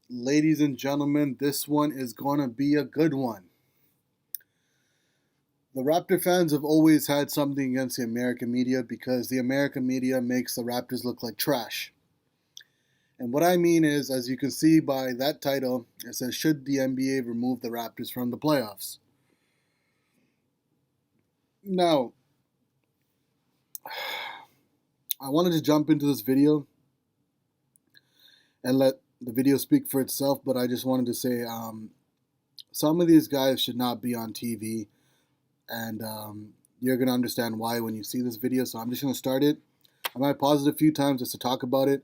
Ladies and gentlemen, this one is going to be a good one. The Raptor fans have always had something against the American media because the American media makes the Raptors look like trash. And what I mean is, as you can see by that title, it says, should the NBA remove the Raptors from the playoffs? Now, I wanted to jump into this video and let the video speak for itself, but I just wanted to say some of these guys should not be on TV, and you're going to understand why when you see this video, so I'm just going to start it. I might pause it a few times just to talk about it,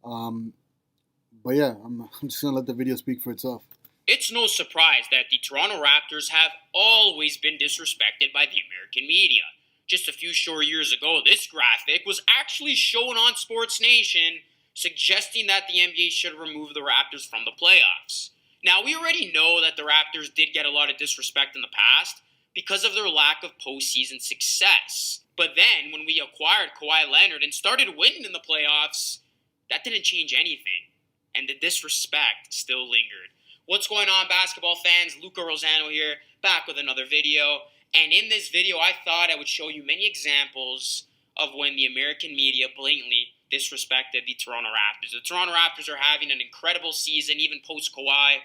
but yeah, I'm just going to let the video speak for itself. It's no surprise that the Toronto Raptors have always been disrespected by the American media. Just a few short years ago, this graphic was actually shown on Sports Nation, suggesting that the NBA should remove the Raptors from the playoffs. Now, we already know that the Raptors did get a lot of disrespect in the past because of their lack of postseason success. But then, when we acquired Kawhi Leonard and started winning in the playoffs, that didn't change anything, and the disrespect still lingered. What's going on, basketball fans? Luca Rosano here, back with another video. And in this video, I thought I would show you many examples of when the American media blatantly disrespected the Toronto Raptors. The Toronto Raptors are having an incredible season, even post-Kawhi,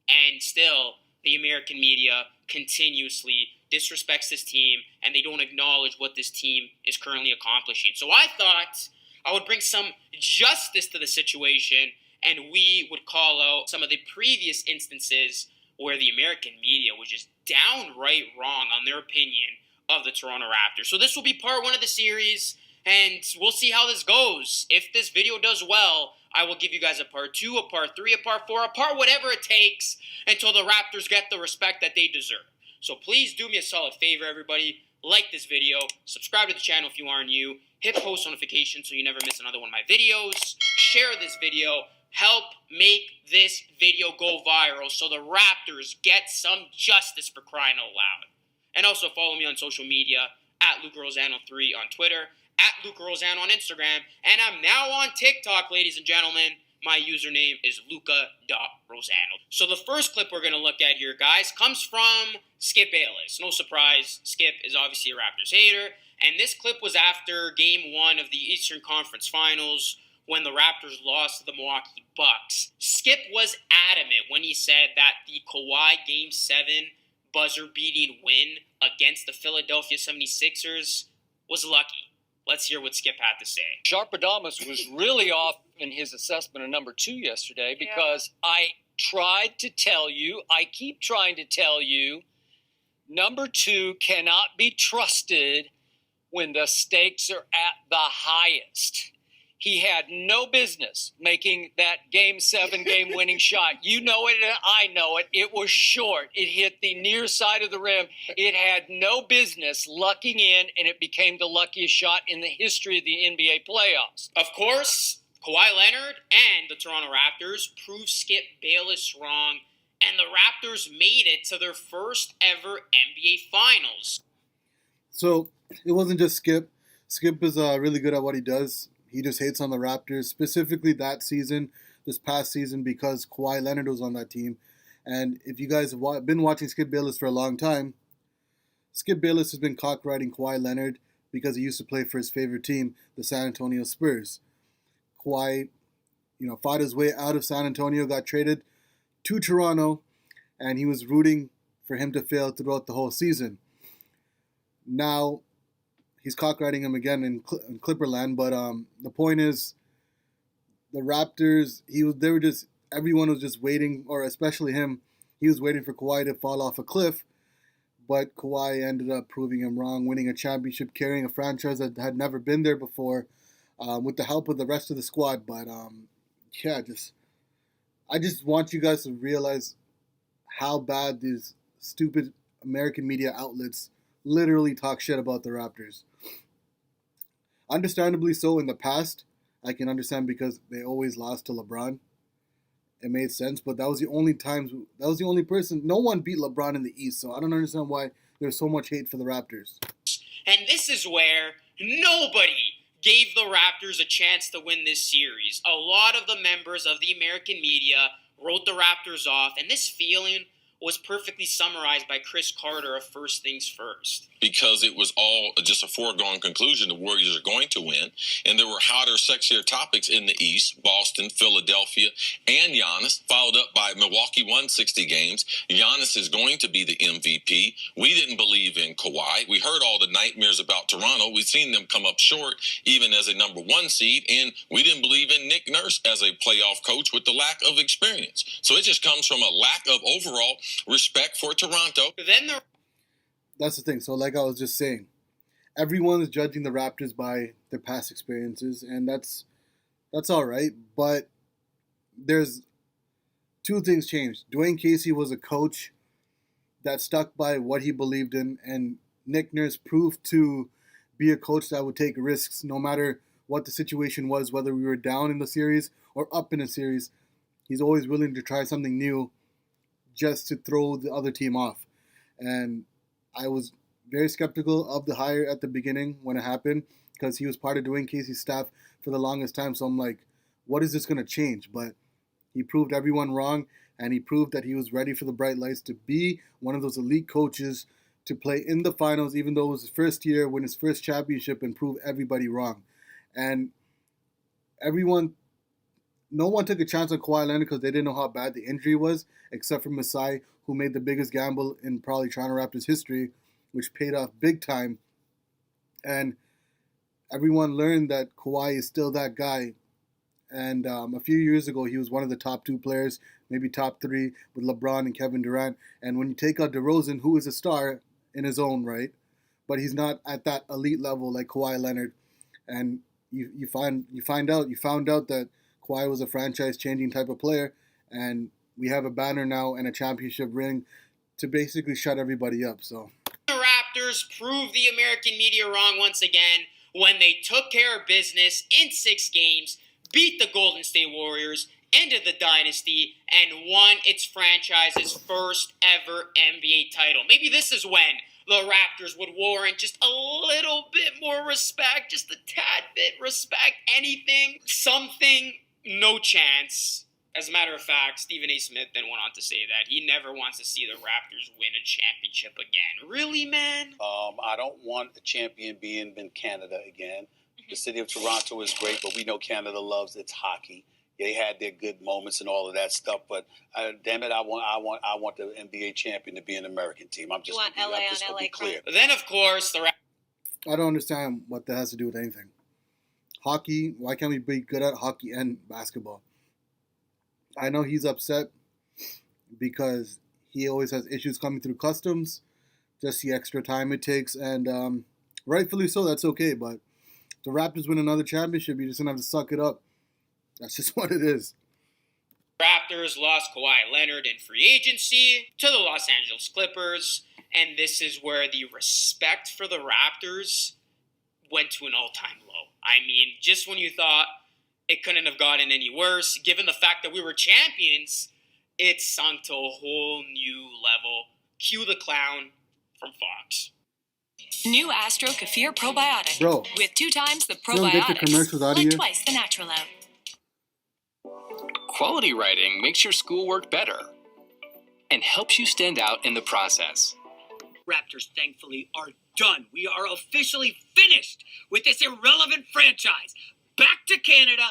and still the American media continuously disrespects this team, and they don't acknowledge what this team is currently accomplishing. So I thought I would bring some justice to the situation, and we would call out some of the previous instances where the American media was just downright wrong on their opinion of the Toronto Raptors. So this will be part one of the series, and we'll see how this goes. If this video does well, I will give you guys a part 2, a part 3, a part 4, a part whatever it takes until the Raptors get the respect that they deserve. So please do me a solid favor, everybody. Like this video, subscribe to the channel if you are new, hit post notifications so you never miss another one of my videos, share this video, help make this video go viral so the Raptors get some justice, for crying out loud. And also follow me on social media, at LucaRosano3 on Twitter, at LucaRosano on Instagram, and I'm now on TikTok, ladies and gentlemen. My username is Luca.Rosano. So the first clip we're going to look at here, guys, comes from Skip Bayless. No surprise, Skip is obviously a Raptors hater, and this clip was after Game 1 of the Eastern Conference Finals, when the Raptors lost to the Milwaukee Bucks. Skip was adamant when he said that the Kawhi Game 7 buzzer-beating win against the Philadelphia 76ers was lucky. Let's hear what Skip had to say. Sharpadamus was really off in his assessment of number 2 yesterday because I tried to tell you, I keep trying to tell you, number 2 cannot be trusted when the stakes are at the highest. He had no business making that Game 7 game-winning shot. You know it, and I know it. It was short. It hit the near side of the rim. It had no business lucking in, and it became the luckiest shot in the history of the NBA playoffs. Of course, Kawhi Leonard and the Toronto Raptors proved Skip Bayless wrong, and the Raptors made it to their first ever NBA Finals. So it wasn't just Skip. Skip is really good at what he does. He just hates on the Raptors, specifically that season, this past season, because Kawhi Leonard was on that team. And if you guys have been watching Skip Bayless for a long time, Skip Bayless has been cock-riding Kawhi Leonard because he used to play for his favorite team, the San Antonio Spurs. Kawhi, fought his way out of San Antonio, got traded to Toronto, and he was rooting for him to fail throughout the whole season. Now, he's cock-riding him again in Clipperland, but the point is, the Raptors, everyone was just waiting, or especially him, he was waiting for Kawhi to fall off a cliff, but Kawhi ended up proving him wrong, winning a championship, carrying a franchise that had never been there before, with the help of the rest of the squad. But I just want you guys to realize how bad these stupid American media outlets literally talk shit about the Raptors. Understandably so in the past. I can understand because they always lost to LeBron. it made sense. But that was the only times. That was the only person. No one beat LeBron in the East, so I don't understand why there's so much hate for the Raptors. And this is where nobody gave the Raptors a chance to win this series. A lot of the members of the American media wrote the Raptors off, and this feeling was perfectly summarized by Chris Carter of First Things First. Because it was all just a foregone conclusion the Warriors are going to win. And there were hotter, sexier topics in the East. Boston, Philadelphia, and Giannis, followed up by Milwaukee won 60 games. Giannis is going to be the MVP. We didn't believe in Kawhi. We heard all the nightmares about Toronto. We've seen them come up short, even as a number 1 seed. And we didn't believe in Nick Nurse as a playoff coach with the lack of experience. So it just comes from a lack of overall respect for Toronto. That's the thing. So like I was just saying, everyone is judging the Raptors by their past experiences, and that's all right. But there's two things changed. Dwayne Casey was a coach that stuck by what he believed in, and Nick Nurse proved to be a coach that would take risks no matter what the situation was, whether we were down in the series or up in a series. He's always willing to try something new just to throw the other team off. And I was very skeptical of the hire at the beginning when it happened because he was part of Dwayne Casey's staff for the longest time. So I'm like, what is this going to change? But he proved everyone wrong, and he proved that he was ready for the bright lights to be one of those elite coaches to play in the finals, even though it was his first year, win his first championship, and prove everybody wrong. And no one took a chance on Kawhi Leonard because they didn't know how bad the injury was, except for Masai, who made the biggest gamble in probably Toronto Raptors history, which paid off big time. And everyone learned that Kawhi is still that guy. And a few years ago, he was one of the top 2 players, maybe top 3, with LeBron and Kevin Durant. And when you take out DeRozan, who is a star in his own right, but he's not at that elite level like Kawhi Leonard. And you found out that Kawhi was a franchise-changing type of player, and we have a banner now and a championship ring to basically shut everybody up. So the Raptors proved the American media wrong once again when they took care of business in 6 games, beat the Golden State Warriors, ended the dynasty, and won its franchise's first ever NBA title. Maybe this is when the Raptors would warrant just a little bit more respect, just a tad bit respect, anything, something, no chance. As a matter of fact, Stephen A. Smith then went on to say that he never wants to see the Raptors win a championship again. Really, man? I don't want the champion being in Canada again. The city of Toronto is great, but we know Canada loves its hockey. They had their good moments and all of that stuff, but damn it, I want the NBA champion to be an American team. I'm just going to be clear. Then, of course, I don't understand what that has to do with anything. Hockey, why can't we be good at hockey and basketball? I know he's upset because he always has issues coming through customs, just the extra time it takes, and rightfully so, that's okay, but if the Raptors win another championship, you're just going to have to suck it up. That's just what it is. Raptors lost Kawhi Leonard in free agency to the Los Angeles Clippers, and this is where the respect for the Raptors went to an all-time low. I mean, just when you thought it couldn't have gotten any worse, given the fact that we were champions, it sunk to a whole new level. Cue the clown from Fox. New Astro Kefir Probiotic. Bro, with 2 times the don't get the commercials out of probiotics, here. like twice the natural out. Quality writing makes your schoolwork better and helps you stand out in the process. Raptors, thankfully, are done. We are officially finished with this irrelevant franchise. Back to Canada,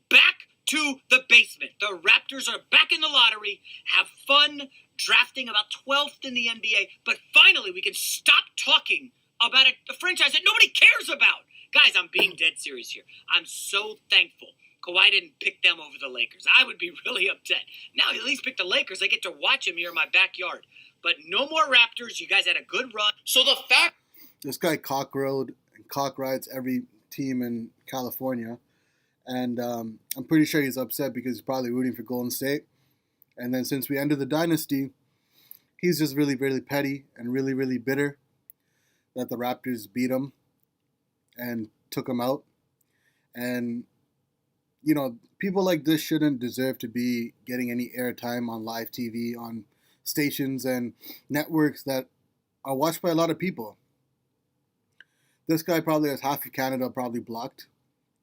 back to the basement. The Raptors are back in the lottery. Have fun drafting about 12th in the NBA, but finally we can stop talking about a franchise that nobody cares about. Guys, I'm being dead serious here. I'm so thankful Kawhi didn't pick them over the Lakers. I would be really upset. Now he at least picked the Lakers. I get to watch him here in my backyard. But no more Raptors. You guys had a good run. So the fact... This guy cock rides every team in California. And I'm pretty sure he's upset because he's probably rooting for Golden State. And then since we ended the dynasty, he's just really, really petty and really, really bitter that the Raptors beat him and took him out. And people like this shouldn't deserve to be getting any airtime on live TV, on stations and networks that are watched by a lot of people. This guy probably has half of Canada probably blocked.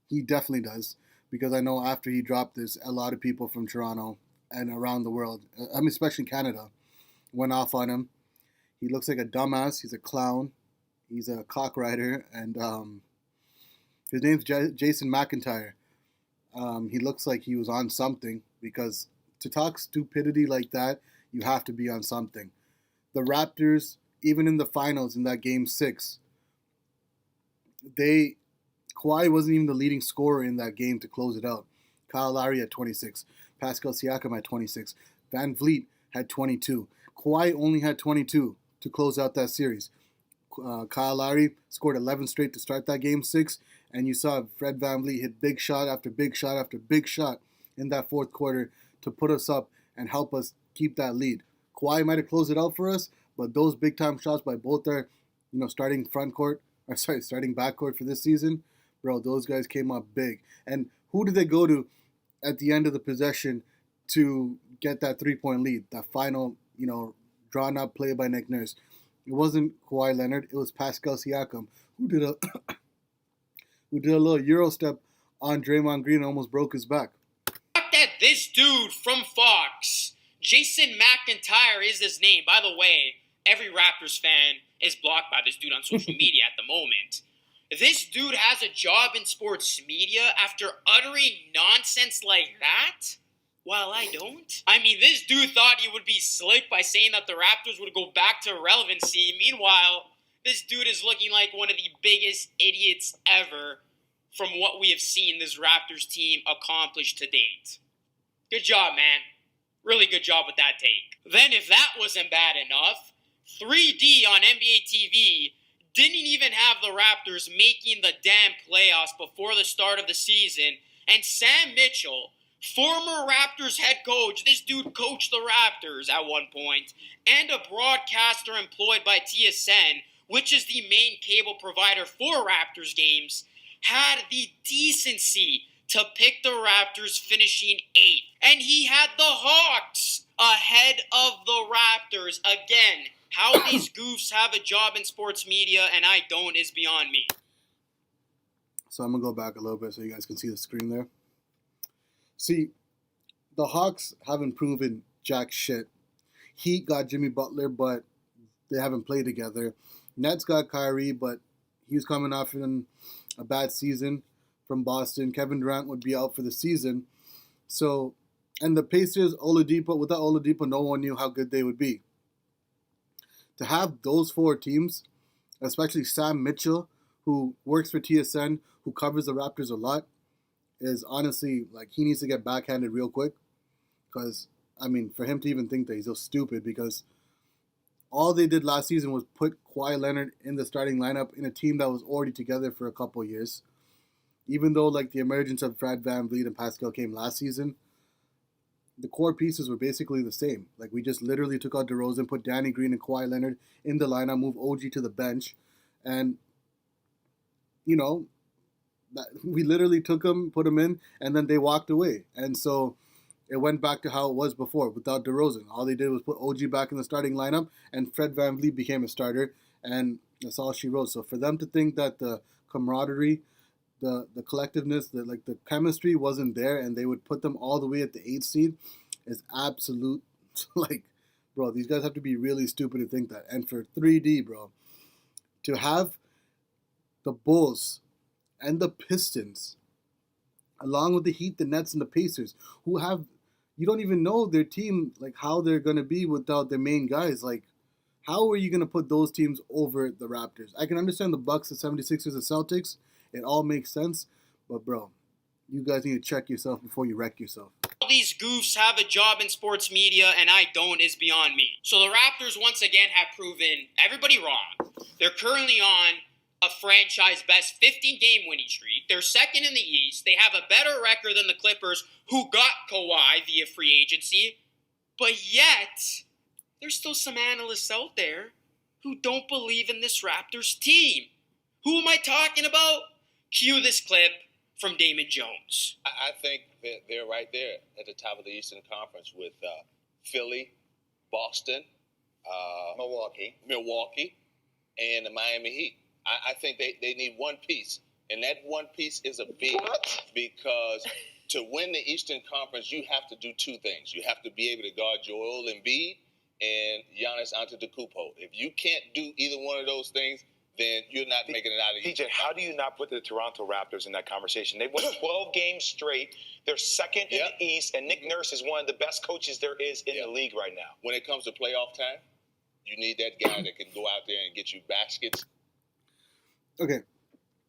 He definitely does, because I know after he dropped this, a lot of people from Toronto and around the world, especially Canada, went off on him. He looks like a dumbass. He's a clown. He's a cockrider, and his name's Jason McIntyre. He looks like he was on something, because to talk stupidity like that, you have to be on something. The Raptors, even in the finals in that Game 6, Kawhi wasn't even the leading scorer in that game to close it out. Kyle Lowry had 26. Pascal Siakam had 26. Van Vliet had 22. Kawhi only had 22 to close out that series. Kyle Lowry scored 11 straight to start that Game 6, and you saw Fred VanVleet hit big shot after big shot after big shot in that fourth quarter to put us up and help us keep that lead. Kawhi might have closed it out for us, but those big-time shots by both our, starting backcourt for this season, bro, those guys came up big. And who did they go to at the end of the possession to get that three-point lead, that final, drawn-up play by Nick Nurse? It wasn't Kawhi Leonard. It was Pascal Siakam who did a little Euro step on Draymond Green and almost broke his back. That this dude from Fox, Jason McIntyre is his name. By the way, every Raptors fan is blocked by this dude on social media at the moment. This dude has a job in sports media after uttering nonsense like that? While I don't? I mean, this dude thought he would be slick by saying that the Raptors would go back to relevancy. Meanwhile, this dude is looking like one of the biggest idiots ever from what we have seen this Raptors team accomplish to date. Good job, man. Really good job with that take. Then if that wasn't bad enough, 3D on NBA TV didn't even have the Raptors making the damn playoffs before the start of the season, and Sam Mitchell, former Raptors head coach, this dude coached the Raptors at one point, and a broadcaster employed by TSN, which is the main cable provider for Raptors games, had the decency to pick the Raptors finishing 8th. And he had the Hawks ahead of the Raptors. Again, how these goofs have a job in sports media and I don't is beyond me. So I'm going to go back a little bit so you guys can see the screen there. See, the Hawks haven't proven jack shit. Heat got Jimmy Butler, but they haven't played together. Nets got Kyrie, but he's coming off in a bad season from Boston. Kevin Durant would be out for the season. So, and the Pacers, Oladipo, without Oladipo, no one knew how good they would be. To have those four teams, especially Sam Mitchell, who works for TSN, who covers the Raptors a lot, is honestly, he needs to get backhanded real quick. Because, for him to even think that, he's so stupid, because all they did last season was put Kawhi Leonard in the starting lineup in a team that was already together for a couple years. Even though, the emergence of Fred VanVleet and Pascal came last season, the core pieces were basically the same. We just literally took out DeRozan, put Danny Green and Kawhi Leonard in the lineup, moved OG to the bench, and, we literally took them, put them in, and then they walked away. And so it went back to how it was before without DeRozan. All they did was put OG back in the starting lineup, and Fred VanVleet became a starter, and that's all she wrote. So for them to think that the camaraderie, the collectiveness, the chemistry wasn't there, and they would put them all the way at the 8th seed is absolute, bro, these guys have to be really stupid to think that. And for 3D, bro, to have the Bulls and the Pistons, along with the Heat, the Nets, and the Pacers, who have, you don't even know their team, how they're going to be without their main guys. How are you going to put those teams over the Raptors? I can understand the Bucks, the 76ers, the Celtics. It all makes sense. But, bro, you guys need to check yourself before you wreck yourself. All these goofs have a job in sports media and I don't is beyond me. So the Raptors once again have proven everybody wrong. They're currently on a franchise best 15-game winning streak. They're second in the East. They have a better record than the Clippers, who got Kawhi via free agency. But yet, there's still some analysts out there who don't believe in this Raptors team. Who am I talking about? Cue this clip from Damon Jones. I think that they're right there at the top of the Eastern Conference with Philly, Boston, Milwaukee, and the Miami Heat. I think they need one piece, and that one piece is a big. Because to win the Eastern Conference, you have to do two things. You have to be able to guard Joel Embiid and Giannis Antetokounmpo. If you can't do either one of those things, then you're not making it out of PJ, how do you not put the Toronto Raptors in that conversation? They won 12 games straight. They're second in the East, and Nick Nurse is one of the best coaches there is in the league right now. When it comes to playoff time, you need that guy that can go out there and get you baskets. Okay.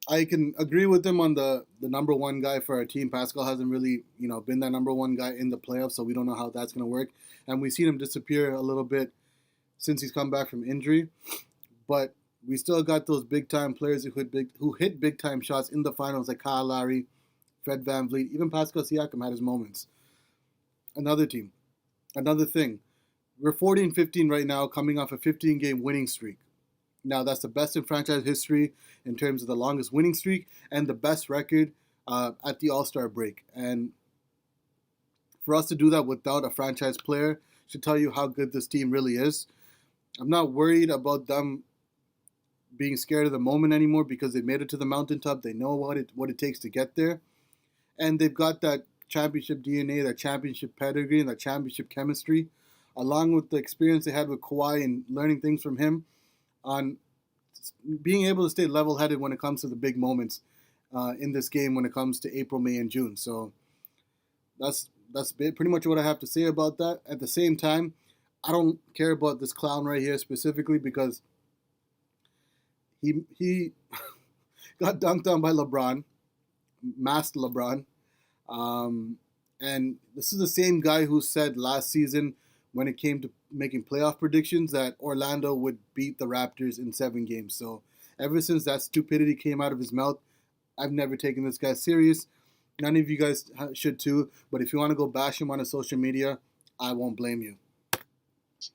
I can agree with him on the number one guy for our team. Pascal hasn't really, been that number one guy in the playoffs, so we don't know how that's going to work. And we've seen him disappear a little bit since he's come back from injury. But we still got those big-time players who hit big-time shots in the finals, like Kyle Lowry, Fred VanVleet, even Pascal Siakam had his moments. Another thing. We're 40-15 right now, coming off a 15-game winning streak. Now, that's the best in franchise history in terms of the longest winning streak and the best record at the All-Star break. And for us to do that without a franchise player should tell you how good this team really is. I'm not worried about them being scared of the moment anymore because they made it to the mountaintop. They know what it takes to get there. And they've got that championship DNA, that championship pedigree, and that championship chemistry, along with the experience they had with Kawhi and learning things from him on being able to stay level-headed when it comes to the big moments in this game when it comes to April, May, and June. So that's pretty much what I have to say about that. At the same time, I don't care about this clown right here specifically because he got dunked on by LeBron, masked LeBron. And this is the same guy who said last season when it came to making playoff predictions that Orlando would beat the Raptors in 7 games. So ever since that stupidity came out of his mouth, I've never taken this guy serious. None of you guys should too. But if you want to go bash him on his social media, I won't blame you.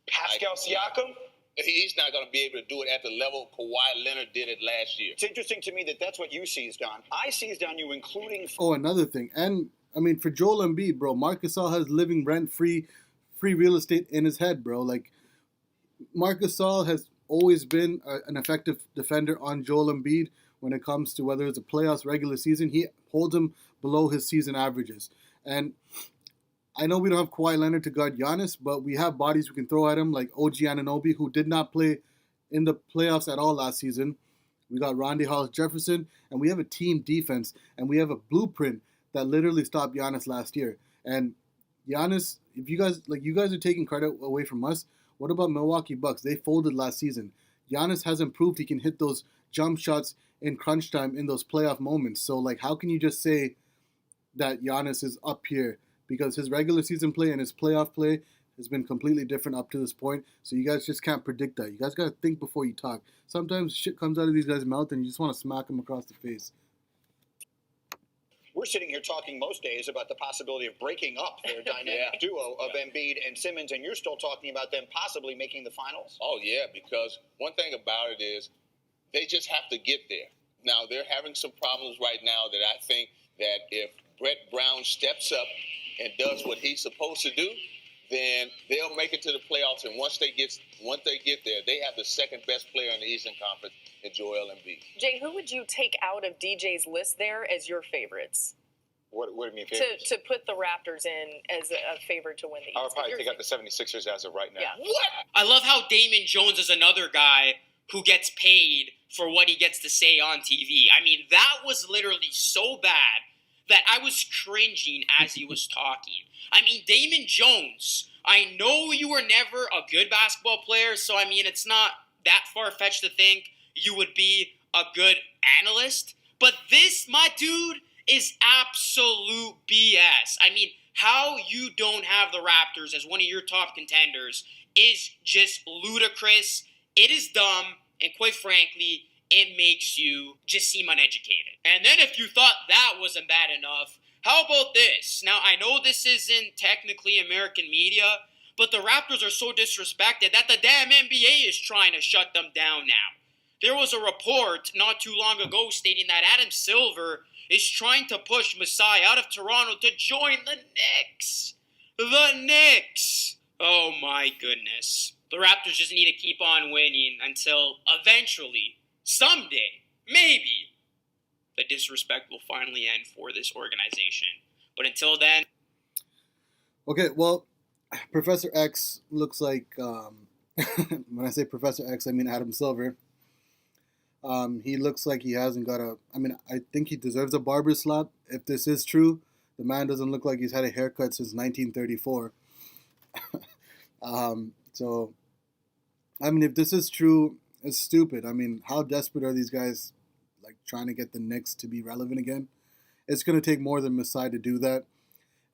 Pascal Siakam? He's not going to be able to do it at the level Kawhi Leonard did it last year. It's interesting to me that that's what you seized on. I seized on you including... Oh, another thing. And, for Joel Embiid, bro, Marc Gasol has living rent-free real estate in his head, bro. Like, Marc Gasol has always been an effective defender on Joel Embiid when it comes to whether it's a playoffs, regular season. He holds him below his season averages. And I know we don't have Kawhi Leonard to guard Giannis, but we have bodies we can throw at him, like OG Anunoby, who did not play in the playoffs at all last season. We got Rondae Hollis-Jefferson, and we have a team defense, and we have a blueprint that literally stopped Giannis last year. And Giannis, if you guys are taking credit away from us, what about Milwaukee Bucks? They folded last season. Giannis hasn't proved he can hit those jump shots in crunch time in those playoff moments. So, how can you just say that Giannis is up here? Because his regular season play and his playoff play has been completely different up to this point. So you guys just can't predict that. You guys got to think before you talk. Sometimes shit comes out of these guys' mouth and you just want to smack them across the face. We're sitting here talking most days about the possibility of breaking up their dynamic duo of Embiid and Simmons, and you're still talking about them possibly making the finals? Oh, yeah, because one thing about it is they just have to get there. Now, they're having some problems right now that I think that if Brett Brown steps up and does what he's supposed to do, then they'll make it to the playoffs. And once they get there, they have the second best player in the Eastern Conference in Joel Embiid. Jay, who would you take out of DJ's list there as your favorites? What do you mean favorites? To put the Raptors in as a favorite to win the East. I would probably take out the 76ers as of right now. Yeah. What? I love how Damon Jones is another guy who gets paid for what he gets to say on TV. That was literally so bad that I was cringing as he was talking. Damon Jones, I know you were never a good basketball player, so it's not that far-fetched to think you would be a good analyst. But this, my dude, is absolute BS. How you don't have the Raptors as one of your top contenders is just ludicrous. It is dumb, and quite frankly, it makes you just seem uneducated. And then if you thought that wasn't bad enough, how about this? Now, I know this isn't technically American media, but the Raptors are so disrespected that the damn NBA is trying to shut them down now. There was a report not too long ago stating that Adam Silver is trying to push Masai out of Toronto to join the Knicks. The Knicks! Oh my goodness. The Raptors just need to keep on winning until eventually, someday, maybe, the disrespect will finally end for this organization. But until then... Okay, well, Professor X looks like, when I say Professor X, I mean Adam Silver. He looks like he hasn't got I think he deserves a barber slap. If this is true, the man doesn't look like he's had a haircut since 1934. So, if this is true, it's stupid. How desperate are these guys, like, trying to get the Knicks to be relevant again? It's going to take more than Masai to do that.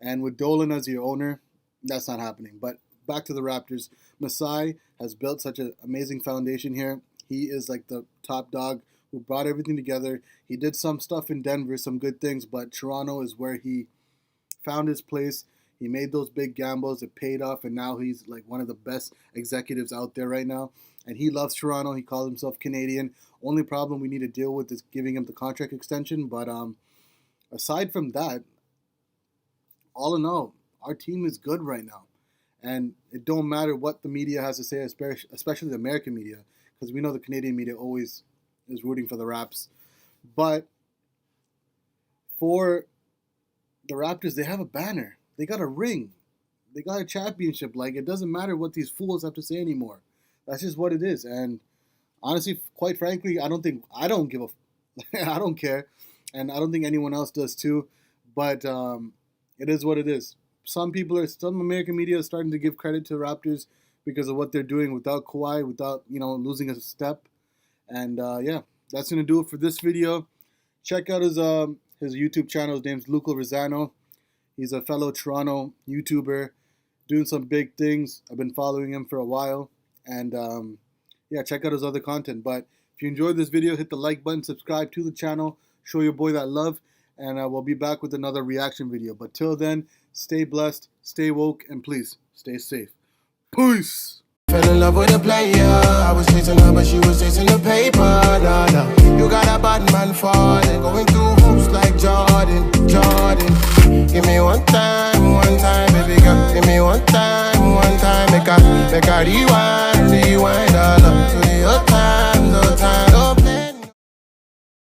And with Dolan as your owner, that's not happening. But back to the Raptors. Masai has built such an amazing foundation here. He is like the top dog who brought everything together. He did some stuff in Denver, some good things, but Toronto is where he found his place. He made those big gambles. It paid off, and now he's like one of the best executives out there right now. And he loves Toronto. He calls himself Canadian. Only problem we need to deal with is giving him the contract extension. But aside from that, all in all, our team is good right now. And it don't matter what the media has to say, especially the American media, because we know the Canadian media always is rooting for the Raps. But for the Raptors, they have a banner. They got a ring. They got a championship. Like, it doesn't matter what these fools have to say anymore. That's just what it is. And honestly, quite frankly, I don't give a I don't care. And I don't think anyone else does too. But it is what it is. Some American media is starting to give credit to the Raptors because of what they're doing without Kawhi, without, losing a step. And that's going to do it for this video. Check out his YouTube channel. His name's Luca Rosano. He's a fellow Toronto YouTuber doing some big things. I've been following him for a while. And check out his other content. But if you enjoyed this video, hit the like button, subscribe to the channel, show your boy that love, and we'll be back with another reaction video. But till then, stay blessed, stay woke, and please stay safe. Peace! Fell in love with a player. I was chasing her, but she was chasing the paper. Nah, nah. You got a bad man falling, going through hoops like Jordan. Give me one time, baby girl. Give me one time, make I rewind.